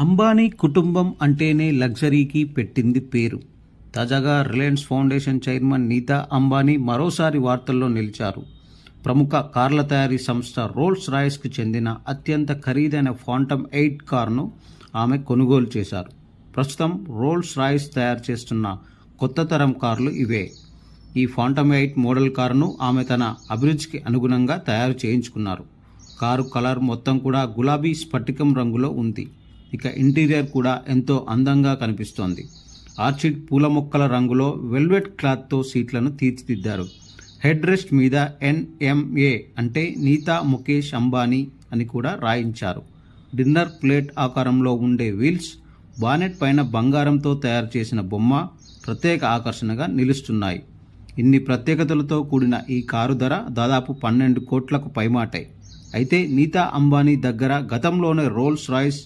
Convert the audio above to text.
అంబానీ కుటుంబం అంటేనే లగ్జరీకి పెట్టింది పేరు. తాజాగా Reliance Foundation chairman Nita Ambani మరోసారి వార్తల్లో నిలిచారు. ప్రముఖ కార్ల తయారీ సంస్థ రోల్స్ రాయ్స్కి చెందిన అత్యంత ఖరీదైన ఫాంటమ్ 8 కారును ఆమె కొనుగోలు చేశారు. ప్రస్తుతం రోల్స్ రాయ్స్ తయారు చేస్తున్న కొత్త తరం కార్లు ఇవే. ఈ ఫాంటమ్ 8 మోడల్ కారును ఆమె తన అభిరుచికి అనుగుణంగా తయారు చేయించుకున్నారు. కారు కలర్ మొత్తం కూడా గులాబీ స్ఫటికం రంగులో ఉంది. ఇక ఇంటీరియర్ కూడా ఎంతో అందంగా కనిపిస్తోంది. ఆర్చిడ్ పూల మొక్కల రంగులో వెల్వెట్ క్లాత్తో సీట్లను తీర్చిదిద్దారు. హెడ్ రెస్ట్ మీద NMA అంటే నీతా ముఖేష్ అంబానీ అని కూడా రాయించారు. డిన్నర్ ప్లేట్ ఆకారంలో ఉండే వీల్స్, బానెట్ పైన బంగారంతో తయారు చేసిన బొమ్మ ప్రత్యేక ఆకర్షణగా నిలుస్తున్నాయి. ఇన్ని ప్రత్యేకతలతో కూడిన ఈ కారు ధర దాదాపు 12 కోట్లకు పైమాటాయి. అయితే నీతా అంబానీ దగ్గర గతంలోనే రోల్స్ రాయ్స్